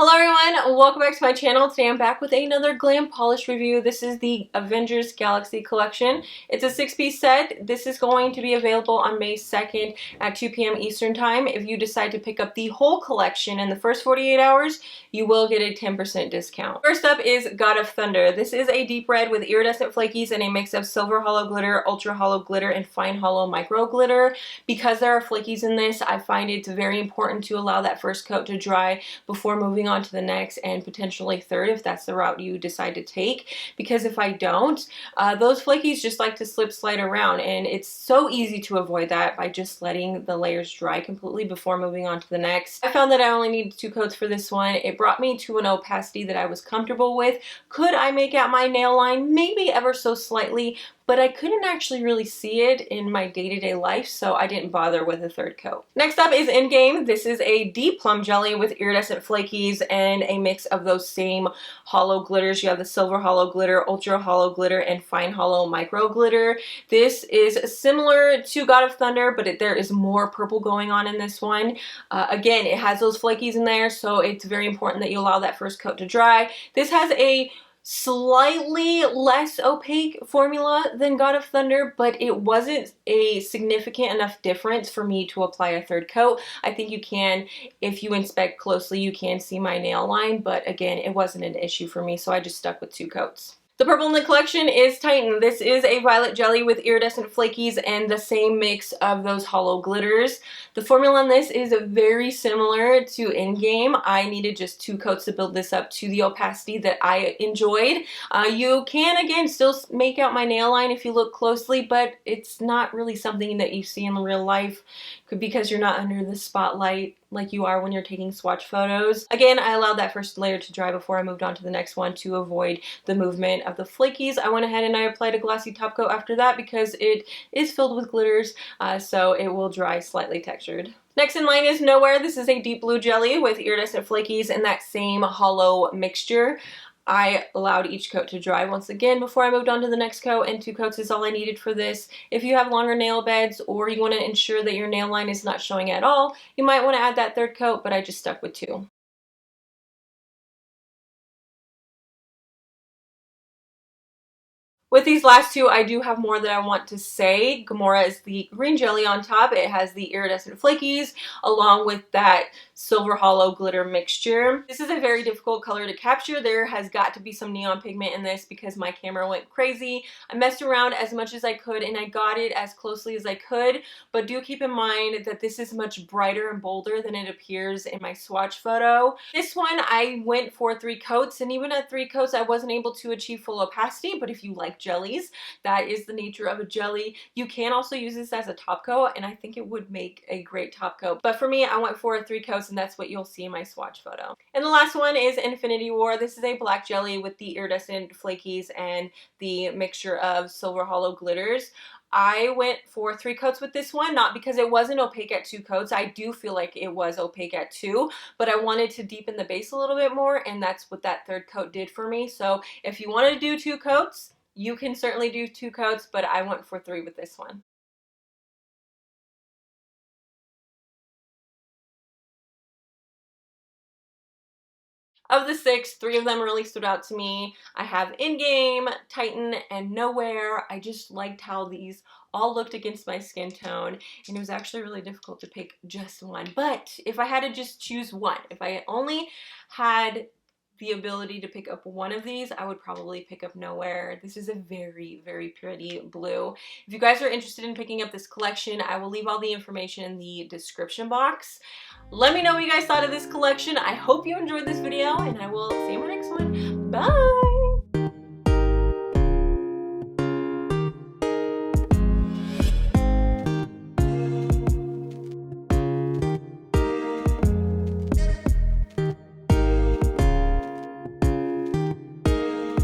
Hello everyone, welcome back to my channel. Today I'm back with another Glam polish review. This is the Avengers Galaxy collection. It's a 6-piece set. This is going to be available on May 2nd at 2 p.m. Eastern Time. If you decide to pick up the whole collection in the first 48 hours, you will get a 10% discount. First up is God of Thunder. This is a deep red with iridescent flakies and a mix of silver hollow glitter, ultra hollow glitter, and fine hollow micro glitter. Because there are flakies in this, I find it's very important to allow that first coat to dry before moving on to the next and potentially third if that's the route you decide to take, because if I don't, those flakies just like to slide around, and it's so easy to avoid that by just letting the layers dry completely before moving on to the next. I found that I only needed 2 coats for this one. It brought me to an opacity that I was comfortable with. Could I make out my nail line? Maybe ever so slightly, but I couldn't actually really see it in my day-to-day life, so I didn't bother with a third coat. Next up is Endgame. This is a deep plum jelly with iridescent flakies and a mix of those same hollow glitters. You have the silver hollow glitter, ultra hollow glitter, and fine hollow micro glitter. This is similar to God of Thunder, but there is more purple going on in this one. Again, it has those flakies in there, so it's very important that you allow that first coat to dry. This has a slightly less opaque formula than God of Thunder, but it wasn't a significant enough difference for me to apply a third coat. I think you can, if you inspect closely, you can see my nail line, but again, it wasn't an issue for me, so I just stuck with 2 coats. The purple in the collection is Titan. This is a violet jelly with iridescent flakies and the same mix of those hollow glitters. The formula on this is very similar to Endgame. I needed just 2 coats to build this up to the opacity that I enjoyed. You can, again, still make out my nail line if you look closely, but it's not really something that you see in real life because you're not under the spotlight like you are when you're taking swatch photos. Again, I allowed that first layer to dry before I moved on to the next one to avoid the movement of the flakies. I went ahead and I applied a glossy top coat after that because it is filled with glitters, so it will dry slightly textured. Next in line is Nowhere. This is a deep blue jelly with iridescent flakies and that same hollow mixture. I allowed each coat to dry once again before I moved on to the next coat, and 2 coats is all I needed for this. If you have longer nail beds or you want to ensure that your nail line is not showing at all, you might want to add that third coat, but I just stuck with 2. With these last 2, I do have more that I want to say. Gamora is the green jelly on top. It has the iridescent flakies along with that silver hollow glitter mixture. This is a very difficult color to capture. There has got to be some neon pigment in this because my camera went crazy. I messed around as much as I could and I got it as closely as I could, but do keep in mind that this is much brighter and bolder than it appears in my swatch photo. This one I went for 3 coats, and even at 3 coats I wasn't able to achieve full opacity, but if you like jellies, that is the nature of a jelly. You can also use this as a top coat, and I think it would make a great top coat. But for me, I went for 3 coats, and that's what you'll see in my swatch photo. And the last one is Infinity War. This is a black jelly with the iridescent flakies and the mixture of silver hollow glitters. I went for 3 coats with this one, not because it wasn't opaque at 2 coats. I do feel like it was opaque at 2, but I wanted to deepen the base a little bit more, and that's what that third coat did for me. So if you want to do 2 coats, you can certainly do 2 coats, but I went for 3 with this one. Of the 6, 3 of them really stood out to me. I have Endgame, Titan, and Nowhere. I just liked how these all looked against my skin tone, and it was actually really difficult to pick just one. But if I had to just choose one, if I only had the ability to pick up one of these, I would probably pick up Nowhere. This is a very, very pretty blue. If you guys are interested in picking up this collection, I will leave all the information in the description box. Let me know what you guys thought of this collection. I hope you enjoyed this video, and I will see you in my next one. Bye!